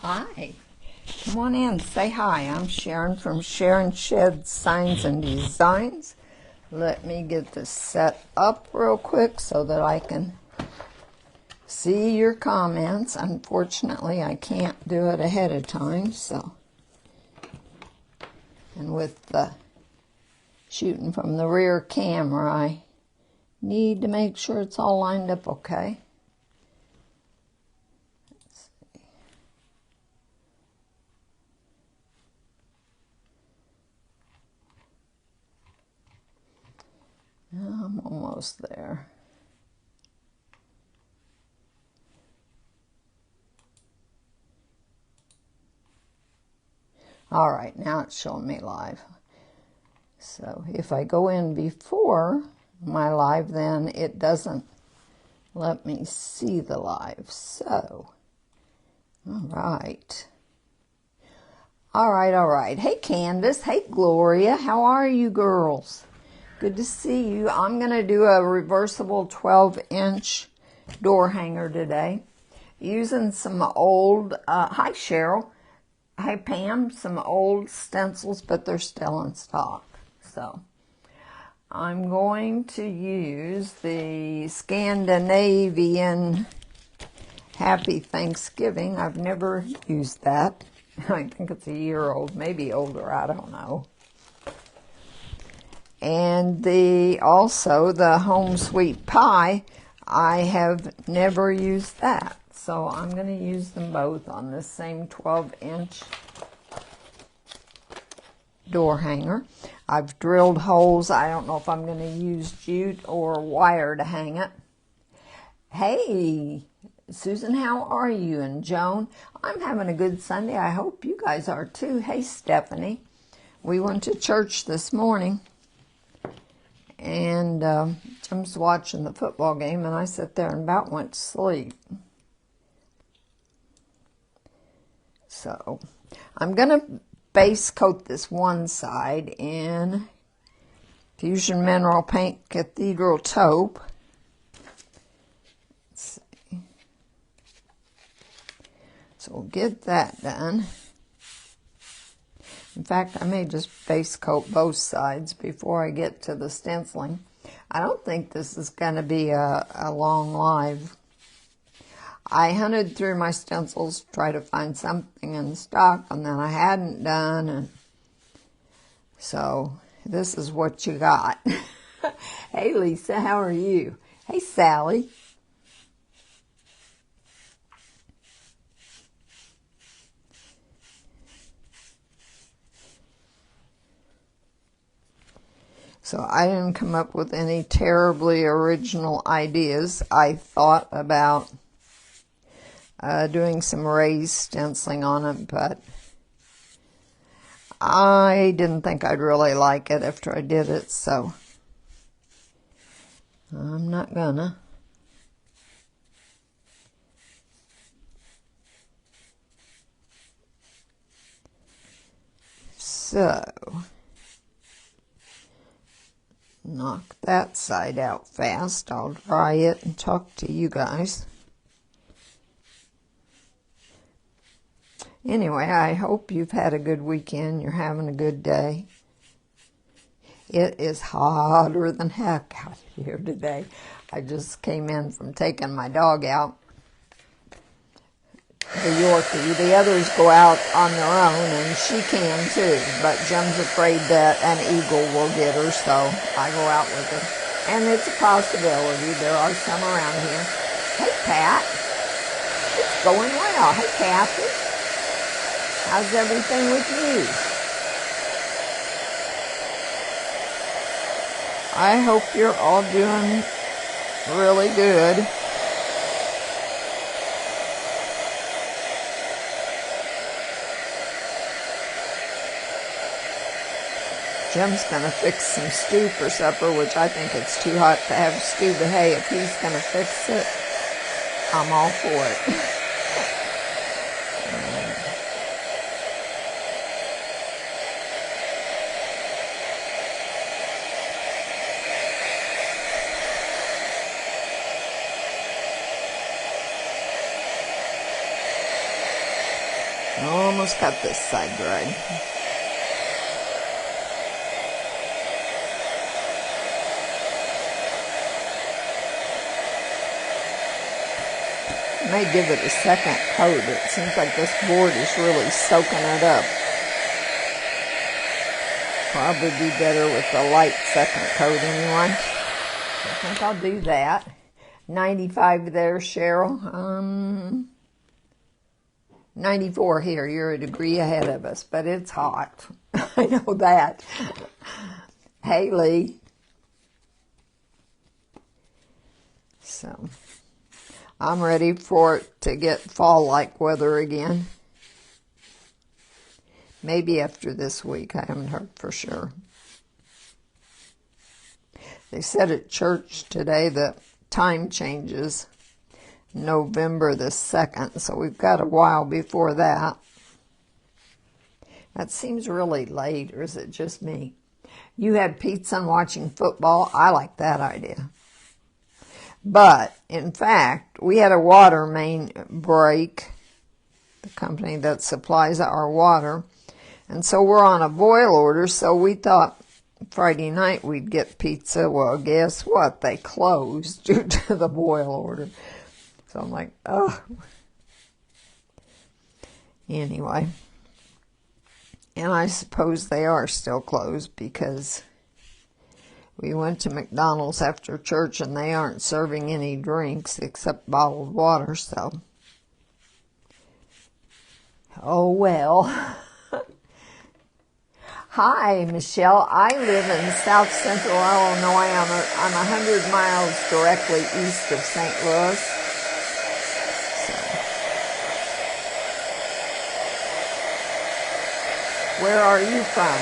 Hi. Come on in, say hi. I'm Sharon from Sharon Shed Signs and Designs. Let me get this set up real quick so that I can see your comments. Unfortunately, I can't do it ahead of time, so. And with the shooting from the rear camera, I need to make sure it's all lined up okay. I'm almost there. All right, now it's showing me live. So if I go in before my live, then it doesn't let me see the live. So, all right. All right. Hey, Candace. Hey, Gloria. How are you girls? Good to see you. I'm going to do a reversible 12-inch door hanger today using some old, hi Cheryl, hi Pam, some old stencils, but they're still in stock. So I'm going to use the Scandinavian Happy Thanksgiving. I've never used that. I think it's a year old, maybe older, I don't know. And also the Home Sweet Pie, I have never used that. So I'm going to use them both on this same 12-inch door hanger. I've drilled holes. I don't know if I'm going to use jute or wire to hang it. Hey, Susan, how are you? And Joan, I'm having a good Sunday. I hope you guys are too. Hey, Stephanie, we went to church this morning. And Jim's watching the football game, and I sat there and about went to sleep. So I'm going to base coat this one side in Fusion Mineral Paint Cathedral Taupe. Let's see. So we'll get that done. In fact, I may just base coat both sides before I get to the stenciling. I don't think this is going to be a long live. I hunted through my stencils to try to find something in stock, and then I hadn't done. And so this is what you got. Hey, Lisa, how are you? Hey, Sally. So I didn't come up with any terribly original ideas. I thought about doing some raised stenciling on it, but I didn't think I'd really like it after I did it, so I'm not gonna. So knock that side out fast. I'll dry it and talk to you guys. Anyway, I hope you've had a good weekend. You're having a good day. It is hotter than heck out here today. I just came in from taking my dog out, the Yorkie. The others go out on their own, and she can too, but Jim's afraid that an eagle will get her, so I go out with her. And it's a possibility. There are some around here. Hey, Pat. It's going well. Hey, Kathy. How's everything with you? I hope you're all doing really good. Jim's going to fix some stew for supper, which I think it's too hot to have stew, but hey, if he's going to fix it, I'm all for it. Almost got this side dried. I may give it a second coat. It seems like this board is really soaking it up. Probably be better with the light second coat anyway. I think I'll do that. 95 there, Cheryl. 94 here. You're a degree ahead of us, but it's hot. I know that. Haley. So, I'm ready for it to get fall-like weather again. Maybe after this week. I haven't heard for sure. They said at church today that time changes November the 2nd, so we've got a while before that. That seems really late, or is it just me? You had pizza and watching football. I like that idea. But, in fact, we had a water main break, the company that supplies our water, and so we're on a boil order, so we thought Friday night we'd get pizza. Well, guess what? They closed due to the boil order. So I'm like, oh. Anyway. And I suppose they are still closed because we went to McDonald's after church and they aren't serving any drinks except bottled water, so. Oh, well. Hi, Michelle. I live in South Central Illinois. I'm 100 miles directly east of St. Louis. So. Where are you from?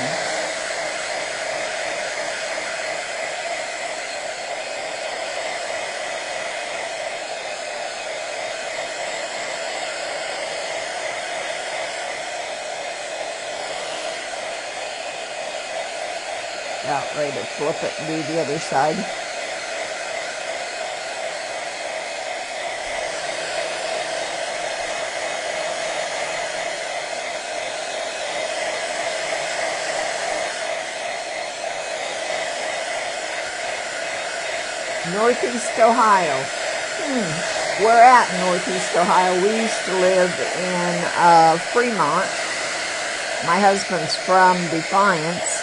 About ready to flip it and do the other side. Northeast Ohio. We're at Northeast Ohio. We used to live in Fremont. My husband's from Defiance.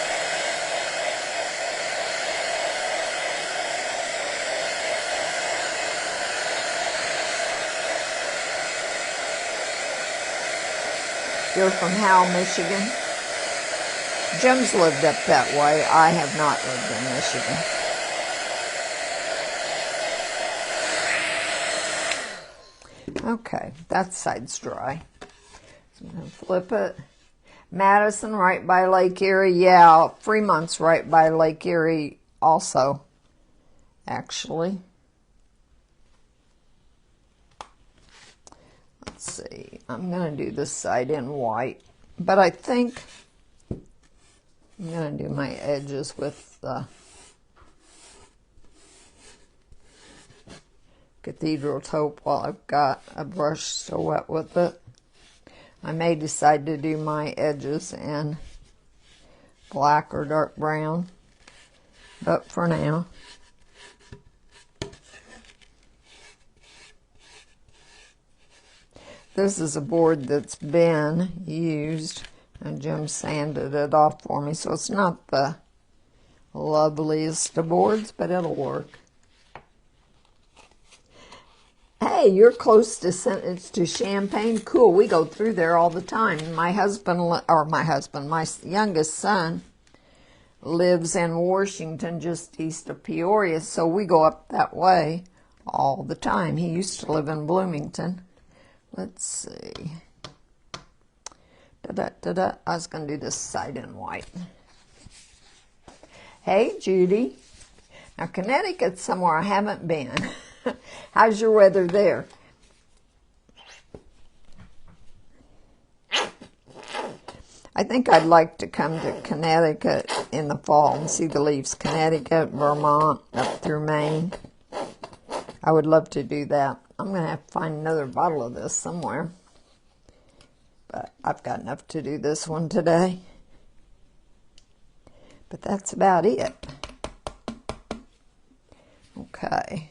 You're from Howell, Michigan. Jim's lived up that way. I have not lived in Michigan. Okay, that side's dry. So I'm going to flip it. Madison, right by Lake Erie. Yeah, Fremont's right by Lake Erie also, actually. Let's see, I'm going to do this side in white, but I think I'm going to do my edges with the cathedral taupe while I've got a brush still wet with it. I may decide to do my edges in black or dark brown, but for now. This is a board that's been used, and Jim sanded it off for me, so it's not the loveliest of boards, but it'll work. Hey, you're close to Champaign. Cool, we go through there all the time. My youngest son lives in Washington, just east of Peoria, so we go up that way all the time. He used to live in Bloomington. Let's see. I was going to do this side in white. Hey, Judy. Now, Connecticut's somewhere I haven't been. How's your weather there? I think I'd like to come to Connecticut in the fall and see the leaves. Connecticut, Vermont, up through Maine. I would love to do that. I'm going to have to find another bottle of this somewhere. But I've got enough to do this one today. But that's about it. Okay.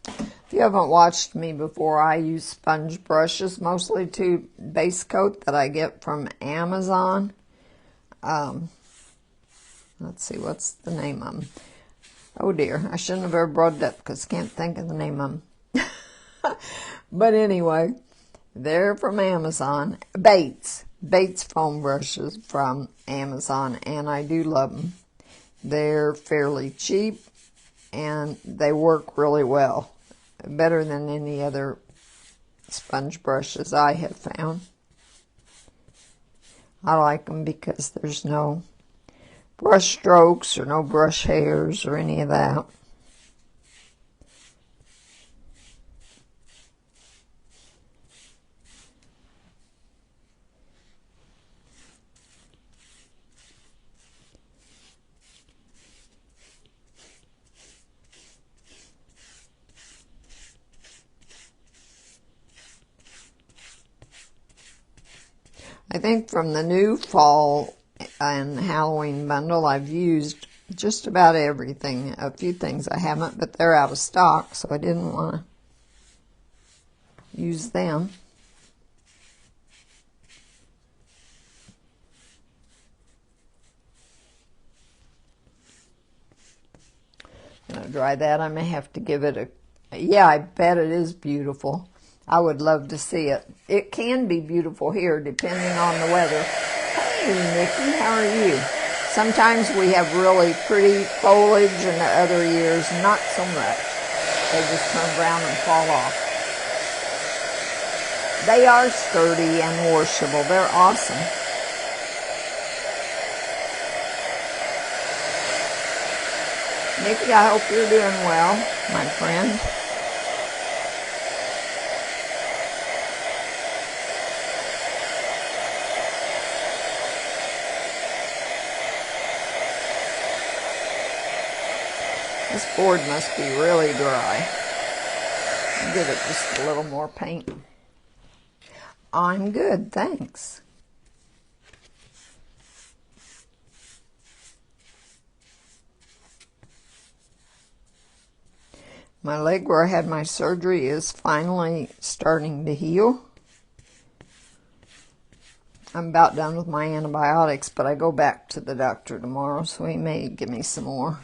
If you haven't watched me before, I use sponge brushes, mostly to base coat that I get from Amazon. Let's see, what's the name of them? Oh dear, I shouldn't have ever brought it up because I can't think of the name of them. But anyway, they're from Amazon. Bates foam brushes from Amazon, and I do love them. They're fairly cheap, and they work really well. Better than any other sponge brushes I have found. I like them because there's no brush strokes or no brush hairs or any of that. I think from the new fall and Halloween bundle, I've used just about everything. A few things I haven't, but they're out of stock, so I didn't want to use them. I'm going to dry that. I may have to give it yeah, I bet it is beautiful. I would love to see it. It can be beautiful here, depending on the weather. Hey, Nikki, how are you? Sometimes we have really pretty foliage, and the other years, not so much. They just turn brown and fall off. They are sturdy and washable. They're awesome. Nikki, I hope you're doing well, my friend. This board must be really dry. I'll give it just a little more paint. I'm good, thanks. My leg where I had my surgery is finally starting to heal. I'm about done with my antibiotics, but I go back to the doctor tomorrow, so he may give me some more.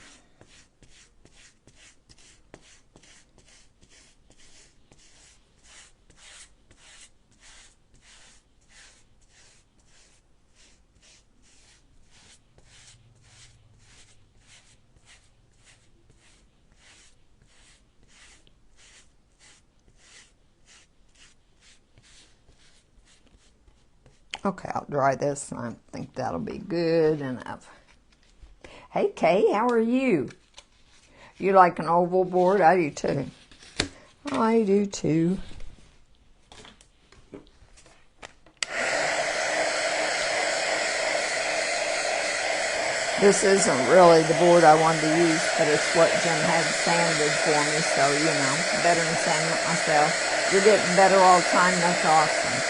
Okay, I'll dry this, and I think that'll be good enough. Hey, Kay, how are you? You like an oval board? I do too. I do too. This isn't really the board I wanted to use, but it's what Jim had sanded for me, so, you know, better than sanding it myself. You're getting better all the time. That's awesome.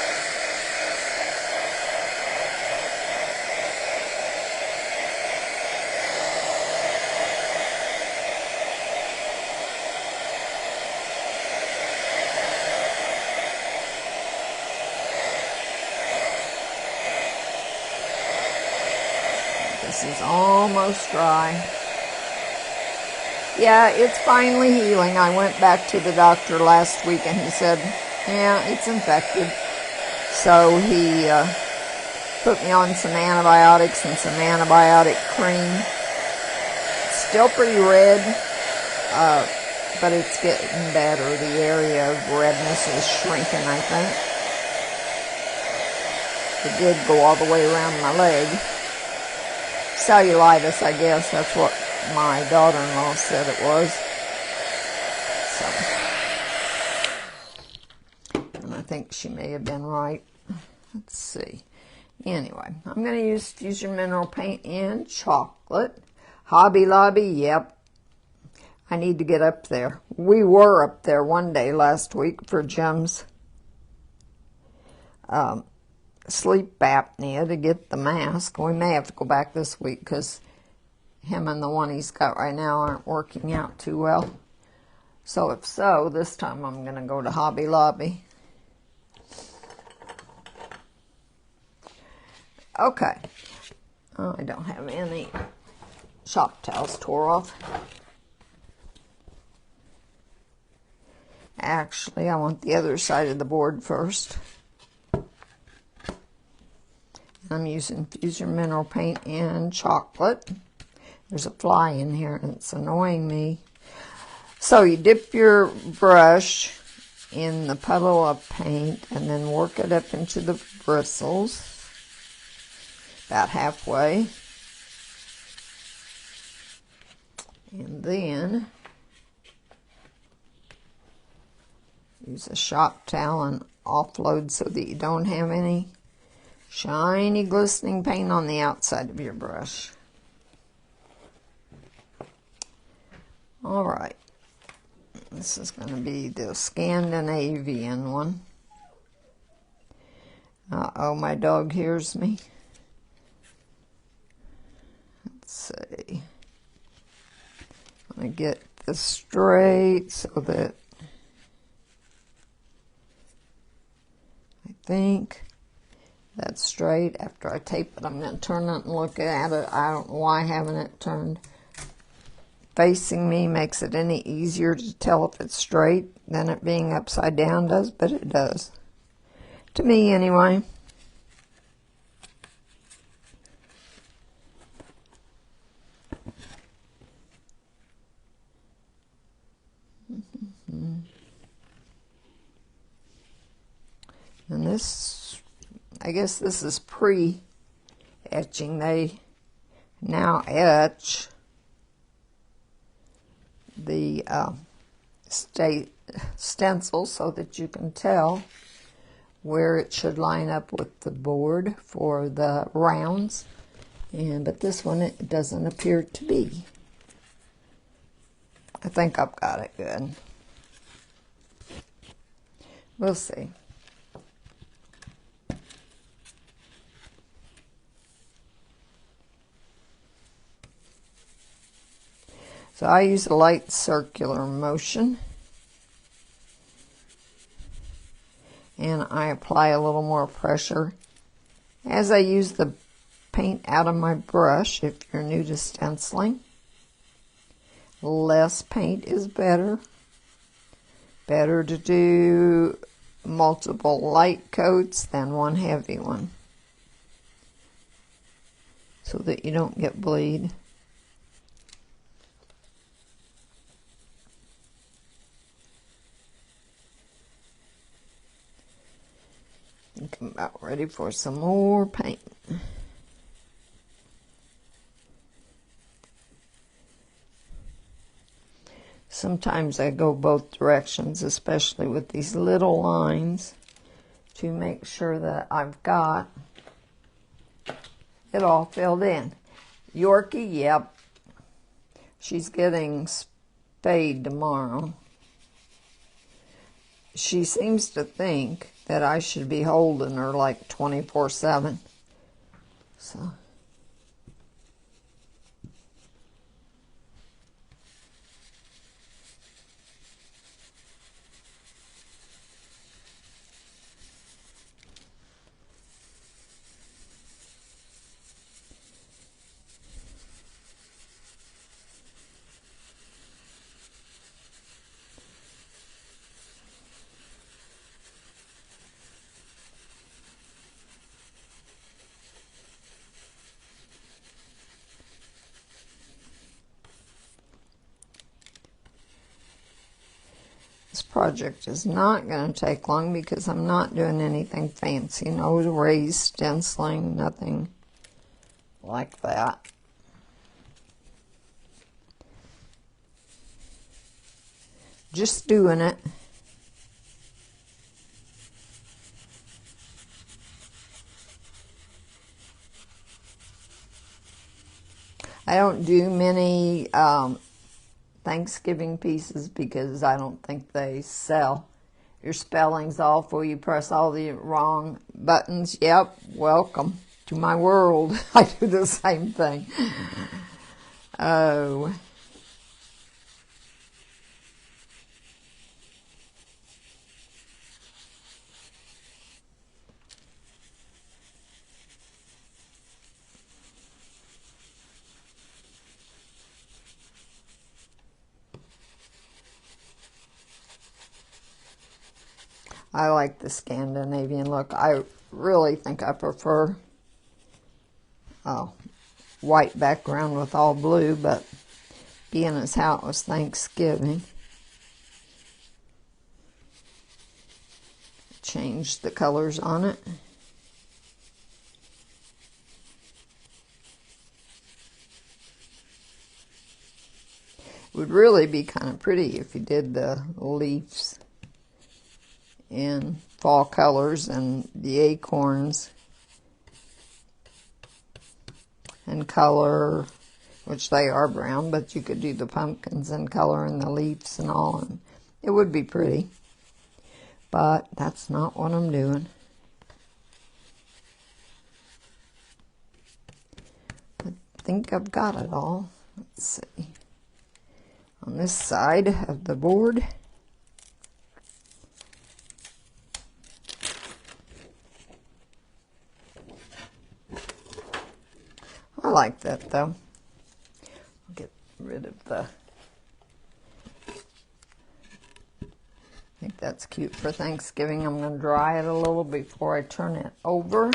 This is almost dry. Yeah, it's finally healing. I went back to the doctor last week and he said, yeah, it's infected. So he put me on some antibiotics and some antibiotic cream. It's still pretty red, but it's getting better. The area of redness is shrinking, I think. It did go all the way around my leg. Cellulitis, I guess. That's what my daughter-in-law said it was. So, and I think she may have been right. Let's see. Anyway, I'm going to use Fusion Mineral Paint in chocolate. Hobby Lobby, yep. I need to get up there. We were up there one day last week for Jim's sleep apnea to get the mask. We may have to go back this week because him and the one he's got right now aren't working out too well. So if so, this time I'm going to go to Hobby Lobby. Okay. Oh, I don't have any shop towels tore off. Actually, I want the other side of the board first. I'm using Fusion Mineral Paint and chocolate. There's a fly in here and it's annoying me. So you dip your brush in the puddle of paint and then work it up into the bristles, about halfway. And then use a shop towel and offload so that you don't have any shiny glistening paint on the outside of your brush. All right. This is going to be the Scandinavian one. Uh-oh, my dog hears me. Let's see. I'm going to get this straight so that I think that's straight. After I tape it, I'm going to turn it and look at it. I don't know why having it turned facing me makes it any easier to tell if it's straight than it being upside down does, but it does. To me, anyway. And this, I guess this is pre-etching. They now etch the stencil so that you can tell where it should line up with the board for the rounds. But this one, it doesn't appear to be. I think I've got it good. We'll see. So I use a light circular motion, and I apply a little more pressure as I use the paint out of my brush. If you're new to stenciling, less paint is better. Better to do multiple light coats than one heavy one so that you don't get bleed. I think I'm about ready for some more paint. Sometimes I go both directions, especially with these little lines, to make sure that I've got it all filled in. Yorkie, yep. She's getting spayed tomorrow. She seems to think that I should be holding her like 24/7. So this project is not going to take long because I'm not doing anything fancy. No raised stenciling, nothing like that. Just doing it. I don't do many Thanksgiving pieces because I don't think they sell. Your spelling's awful. You press all the wrong buttons. Yep, welcome to my world. I do the same thing. Oh. I like the Scandinavian look. I really think I prefer white background with all blue, but being as how it was Thanksgiving, changed the colors on it. It would really be kind of pretty if you did the leaves in fall colors and the acorns in color, which they are brown, but you could do the pumpkins in color and the leaves and all, and it would be pretty. But that's not what I'm doing. I think I've got it all. Let's see. On this side of the board, I like that though. I'll get rid of the, I think that's cute for Thanksgiving. I'm going to dry it a little before I turn it over.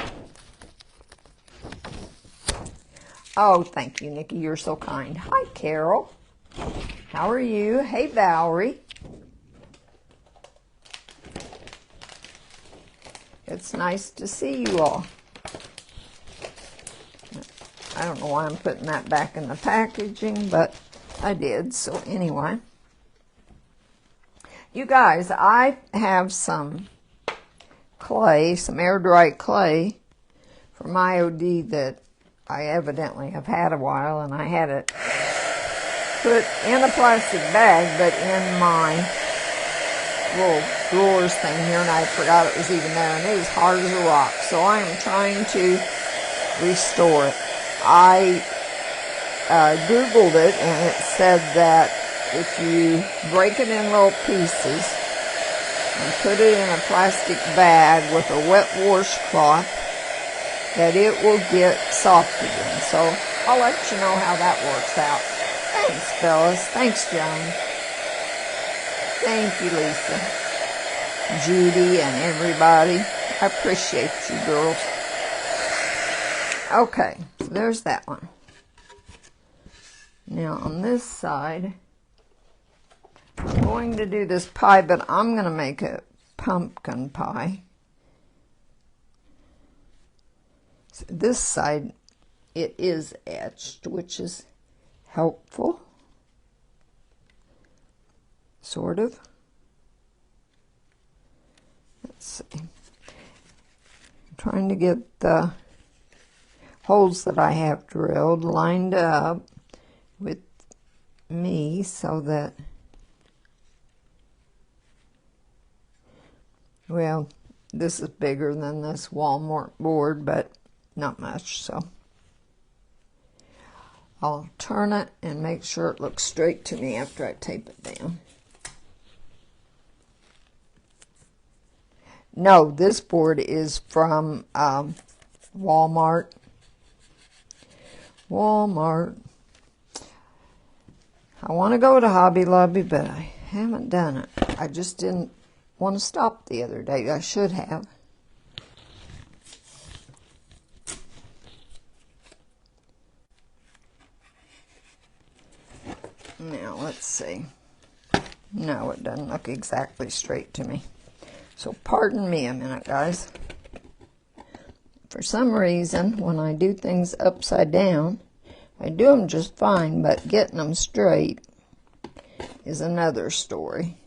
Oh, thank you, Nikki. You're so kind. Hi, Carol. How are you? Hey, Valerie. It's nice to see you all. I don't know why I'm putting that back in the packaging, but I did. So anyway, you guys, I have some clay, some air dry clay from IOD that I evidently have had a while, and I had it put in a plastic bag, but in my little drawers thing here, and I forgot it was even there, and it was hard as a rock. So I am trying to restore it. I Googled it, and it said that if you break it in little pieces and put it in a plastic bag with a wet washcloth, that it will get soft again. So I'll let you know how that works out. Thanks, Phyllis. Thanks, Joan. Thank you, Lisa, Judy, and everybody. I appreciate you, girls. Okay, so there's that one. Now on this side, I'm going to do this pie, but I'm going to make a pumpkin pie. So this side, it is etched, which is helpful, sort of. Let's see. I'm trying to get the holes that I have drilled lined up with me so that, well, this is bigger than this Walmart board, but not much, so I'll turn it and make sure it looks straight to me after I tape it down. No, this board is from Walmart. I want to go to Hobby Lobby, but I haven't done it. I just didn't want to stop the other day. I should have. Now, let's see. No, it doesn't look exactly straight to me. So pardon me a minute, guys. For some reason, when I do things upside down, I do them just fine, but getting them straight is another story.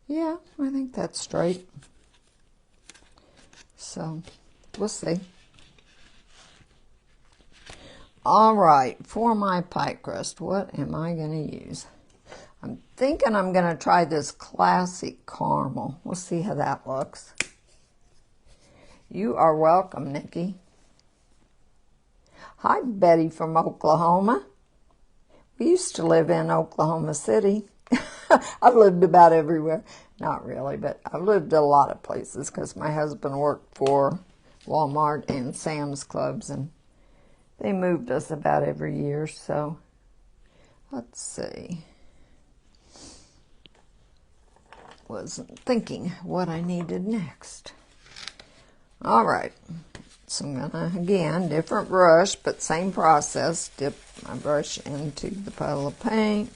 Yeah, I think that's straight. So, we'll see. All right, for my pie crust, what am I going to use? I'm thinking I'm going to try this classic caramel. We'll see how that looks. You are welcome, Nikki. Hi, Betty from Oklahoma. We used to live in Oklahoma City. I've lived about everywhere. Not really, but I've lived a lot of places because my husband worked for Walmart and Sam's Clubs, and they moved us about every year. So let's see. Wasn't thinking what I needed next. All right. So I'm gonna, again, different brush, but same process. Dip my brush into the puddle of paint.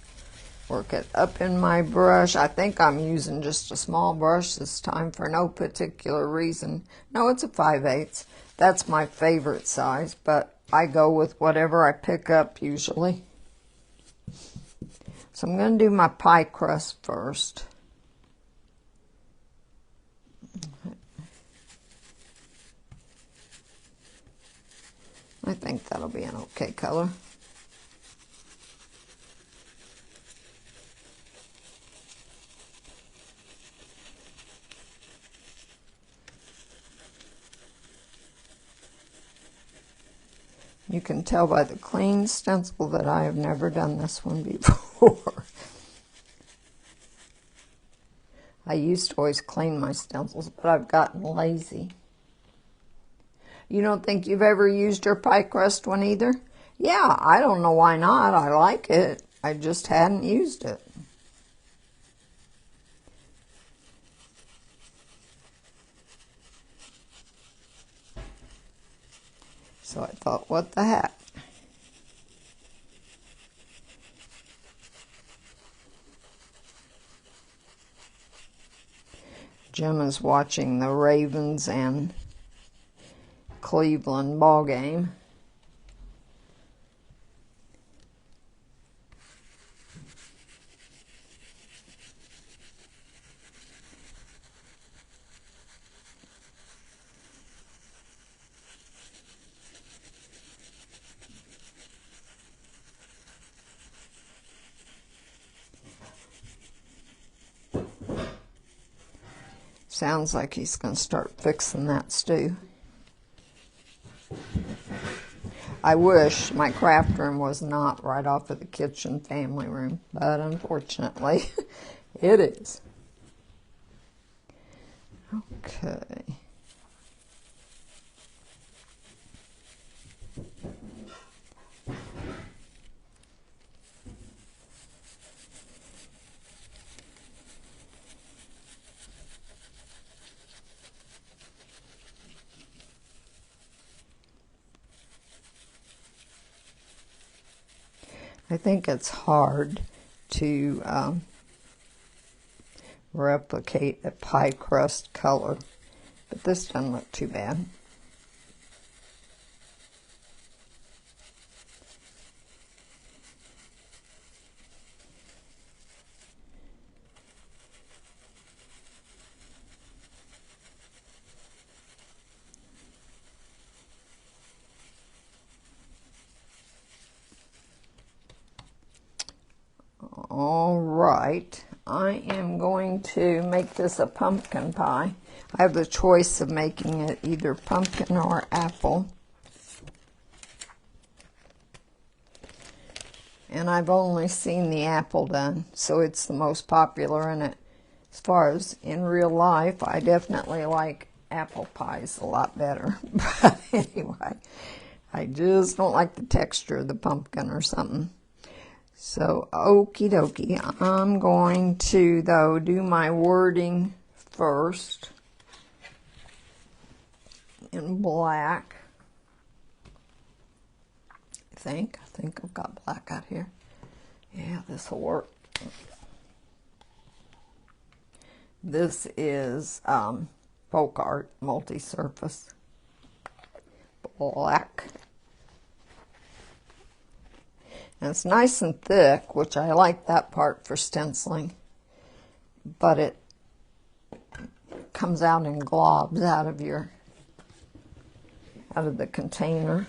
Work it up in my brush. I think I'm using just a small brush this time for no particular reason. No, it's a 5/8. That's my favorite size, but I go with whatever I pick up usually. So I'm going to do my pie crust first. I think that'll be an okay color. You can tell by the clean stencil that I have never done this one before. I used to always clean my stencils, but I've gotten lazy. You don't think you've ever used your pie crust one either? Yeah, I don't know why not. I like it. I just hadn't used it. So I thought, what the heck? Jim is watching the Ravens and Cleveland ball game. Sounds like he's going to start fixing that stew. I wish my craft room was not right off of the kitchen family room, but unfortunately it is. Okay. I think it's hard to replicate a pie crust color, but this doesn't look too bad. All right, I am going to make this a pumpkin pie. I have the choice of making it either pumpkin or apple. And I've only seen the apple done, so it's the most popular in it. As far as in real life, I definitely like apple pies a lot better. But anyway, I just don't like the texture of the pumpkin or something. So, okie dokie, I'm going to, though, do my wording first in black. I think I've got black out here. Yeah, this will work. This is Folk Art Multi-Surface Black. And it's nice and thick, which I like that part for stenciling. But it comes out in globs out of the container.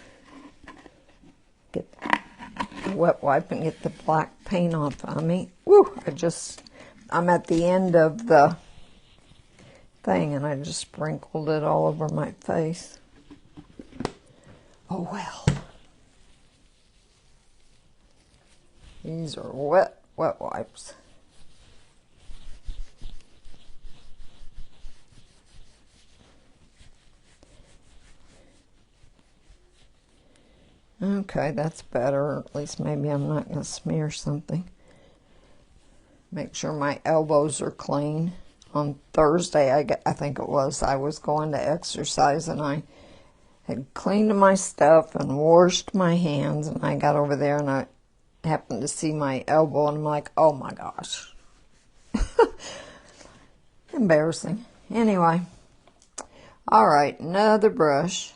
Get a wet wipe and get the black paint off of me. Woo! I'm at the end of the thing and I just sprinkled it all over my face. Oh well. These are wet wipes. Okay, that's better. At least maybe I'm not going to smear something. Make sure my elbows are clean. On Thursday, I think it was, I was going to exercise and I had cleaned my stuff and washed my hands, and I got over there and I happened to see my elbow and I'm like, oh my gosh. Embarrassing. Anyway. All right, another brush.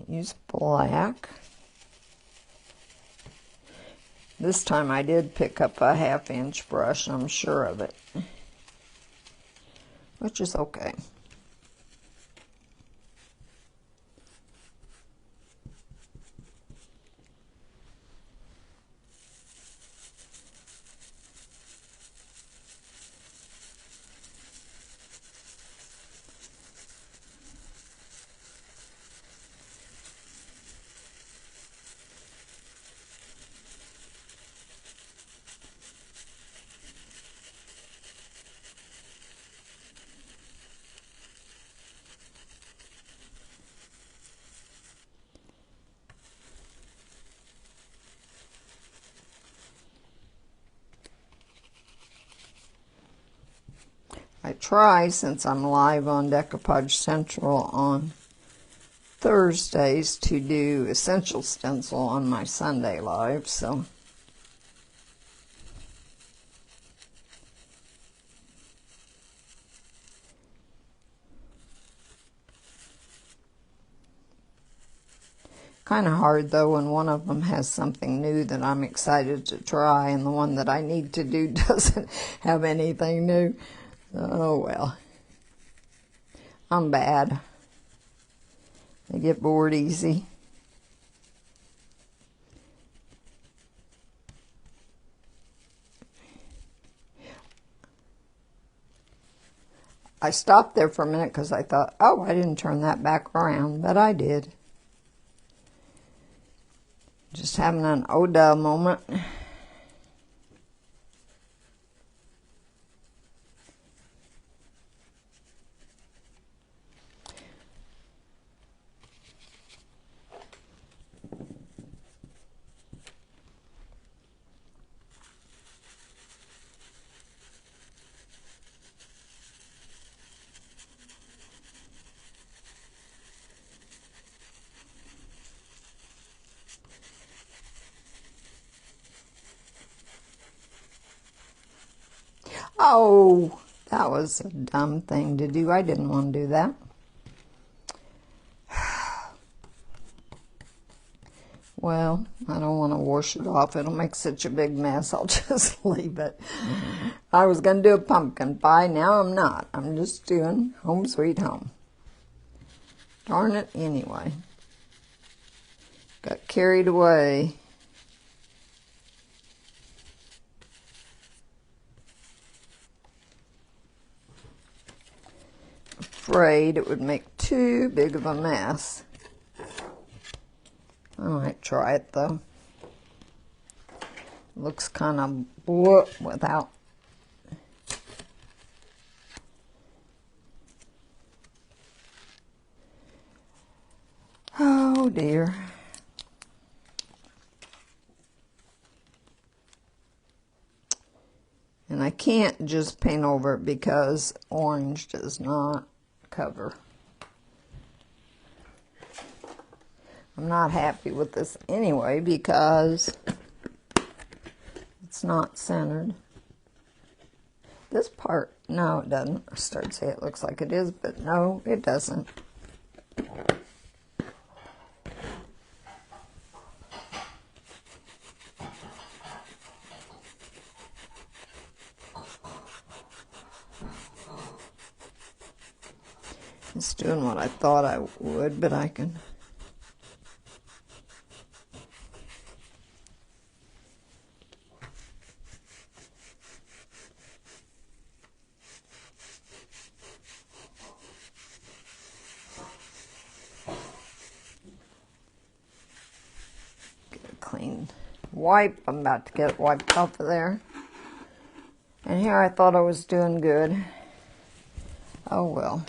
Use black. This time I did pick up a 1/2-inch brush, I'm sure of it, which is okay. I try, since I'm live on Decoupage Central on Thursdays, to do Essential Stencil on my Sunday live, so kind of hard though when one of them has something new that I'm excited to try and the one that I need to do doesn't have anything new. Oh well. I'm bad. I get bored easy. I stopped there for a minute because I thought, oh, I didn't turn that back around, but I did. Just having an oh duh moment. Oh, that was a dumb thing to do. I didn't want to do that. Well, I don't want to wash it off. It'll make such a big mess. I'll just leave it. I was going to do a pumpkin pie. Now I'm not. I'm just doing Home Sweet Home. Darn it anyway. Got carried away. Afraid it would make too big of a mess. I might try it though. Looks kind of whoop without. Oh dear. And I can't just paint over it because orange does not cover. I'm not happy with this anyway because it's not centered. This part, no it doesn't. I started to say it looks like it is, but no, it doesn't. It's doing what I thought I would, but I can... clean wipe. I'm about to get it wiped off of there. And here I thought I was doing good. Oh well.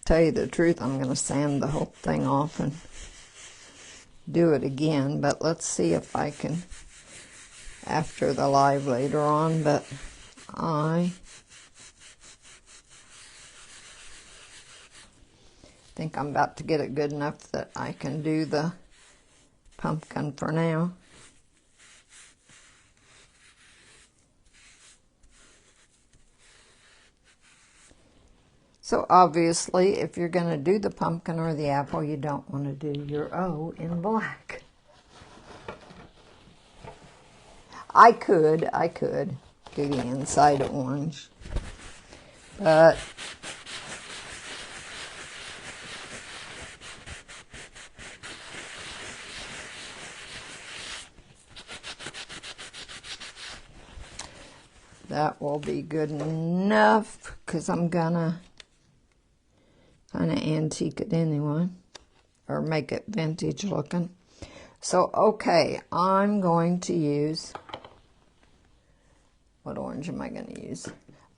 Tell you the truth, I'm going to sand the whole thing off and do it again, but let's see if I can after the live later on. But I think I'm about to get it good enough that I can do the pumpkin for now. So obviously, if you're going to do the pumpkin or the apple, you don't want to do your O in black. I could do the inside orange, but that will be good enough because I'm gonna kind of antique it anyway, or make it vintage looking. So okay, I'm going to use, what orange am I going to use?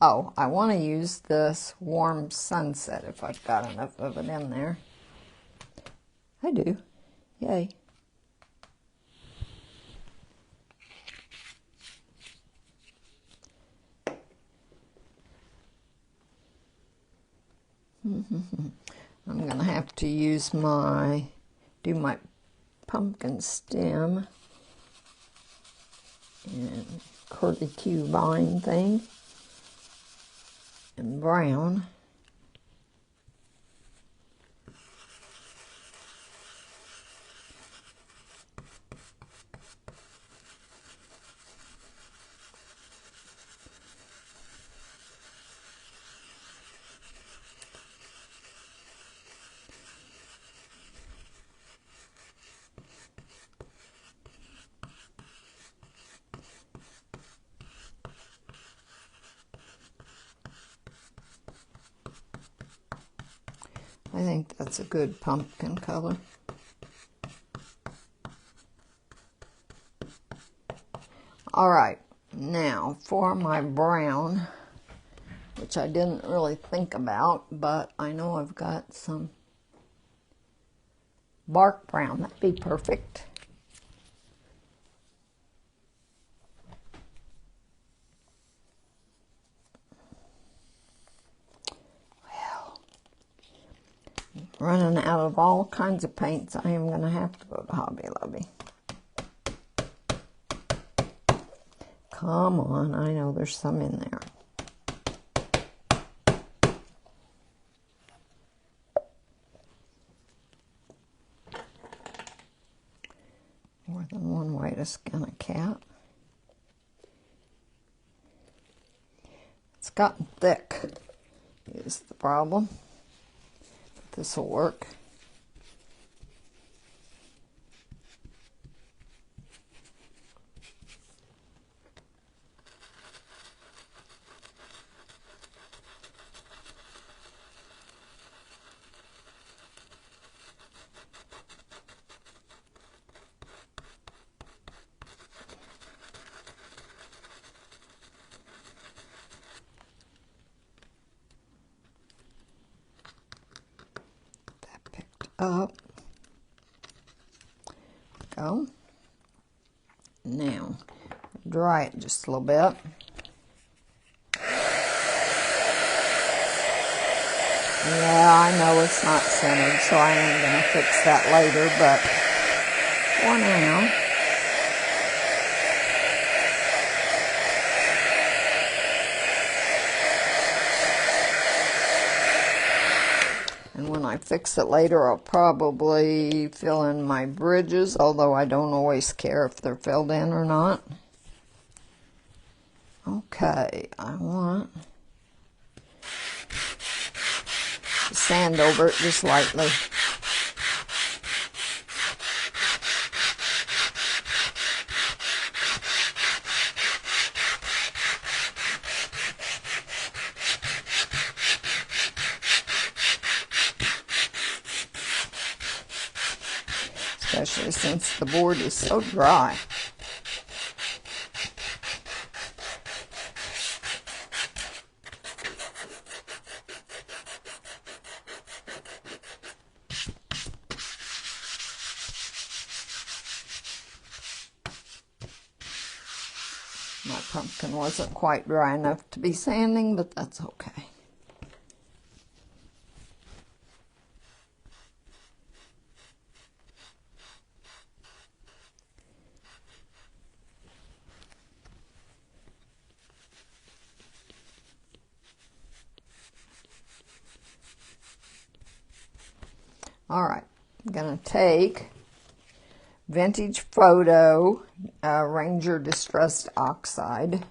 Oh, I want to use this Warm Sunset if I've got enough of it in there. I do. Yay. I'm going to have to use do my pumpkin stem and curlicue vine thing and brown. I think that's a good pumpkin color. All right, now for my brown, which I didn't really think about, but I know I've got some bark brown. That'd be perfect. Running out of all kinds of paints. I am going to have to go to Hobby Lobby. Come on, I know there's some in there. More than one way to skin a cat. It's gotten thick is the problem. This will work. Up. Go. Now, dry it just a little bit. Yeah, I know it's not centered, so I am going to fix that later, but for now, I fix it later, I'll probably fill in my bridges, although I don't always care if they're filled in or not. Okay, I want to sand over it just lightly. Especially since the board is so dry. My pumpkin wasn't quite dry enough to be sanding, but that's okay. All right, I'm going to take Vintage Photo Ranger Distressed Oxide.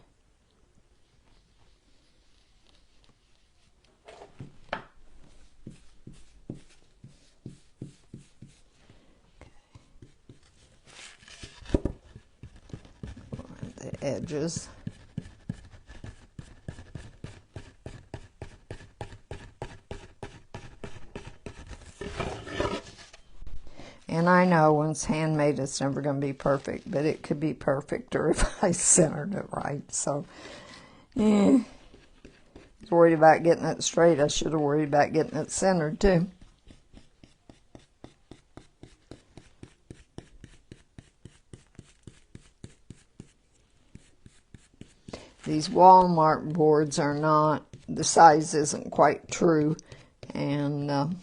The edges. And I know when it's handmade, it's never going to be perfect, but it could be perfecter if I centered it right. So, I was worried about getting it straight. I should have worried about getting it centered, too. These Walmart boards are not, the size isn't quite true, and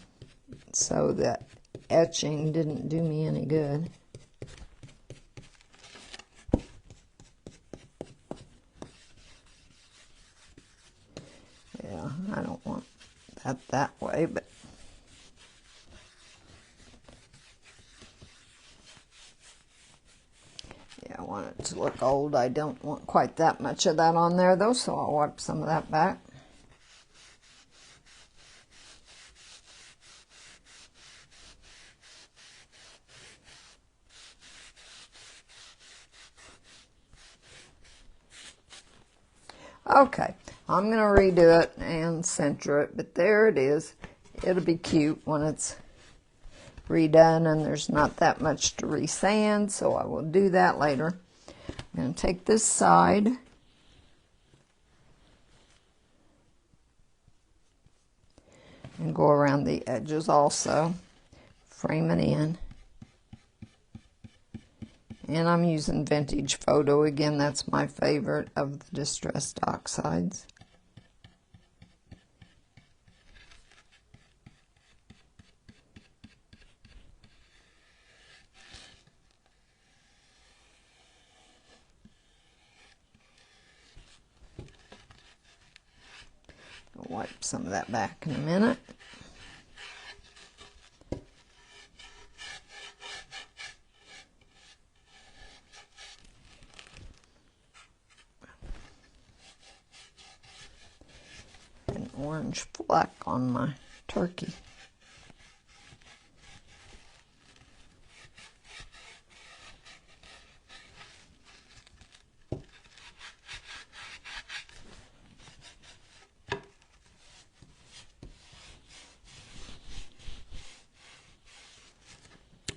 so that etching didn't do me any good. Yeah, I don't want that way, but yeah, I want it to look old. I don't want quite that much of that on there though, so I'll wipe some of that back. Okay, I'm going to redo it and center it, but there it is. It'll be cute when it's redone and there's not that much to resand, so I will do that later. I'm going to take this side and go around the edges also, frame it in. And I'm using Vintage Photo again. That's my favorite of the distressed oxides. I'll wipe some of that back in a minute. Orange fleck on my turkey.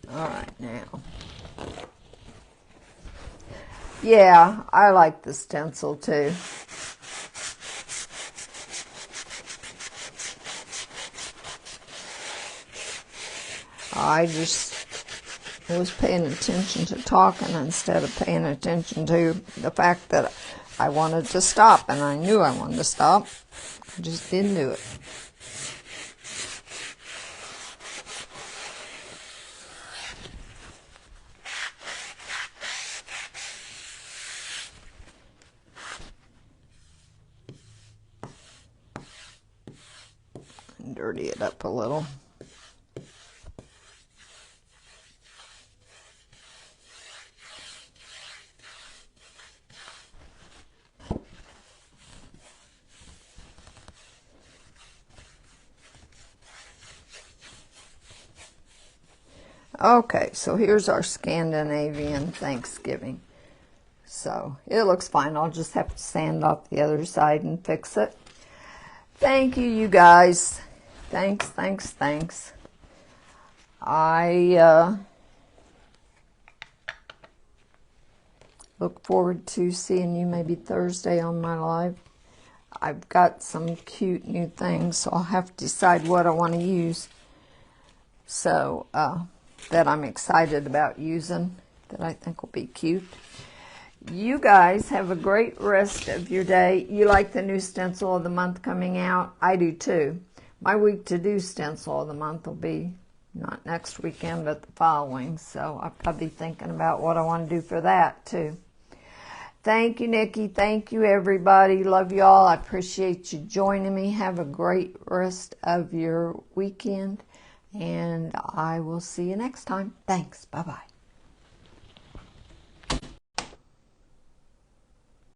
All right, now. Yeah, I like the stencil too. I just was paying attention to talking instead of paying attention to the fact that I wanted to stop, and I knew I wanted to stop. I just didn't do it. Dirty it up a little. Okay, so here's our Scandinavian Thanksgiving. So it looks fine. I'll just have to sand off the other side and fix it. Thank you, you guys. Thanks, thanks, thanks. I look forward to seeing you maybe Thursday on my live. I've got some cute new things, so I'll have to decide what I want to use. So, that I'm excited about using, that I think will be cute. You guys have a great rest of your day. You like the new stencil of the month coming out? I do too. My week to do stencil of the month will be not next weekend, but the following. So I'll probably be thinking about what I want to do for that too. Thank you, Nikki. Thank you, everybody. Love you all. I appreciate you joining me. Have a great rest of your weekend, and I will see you next time. Thanks. Bye-bye.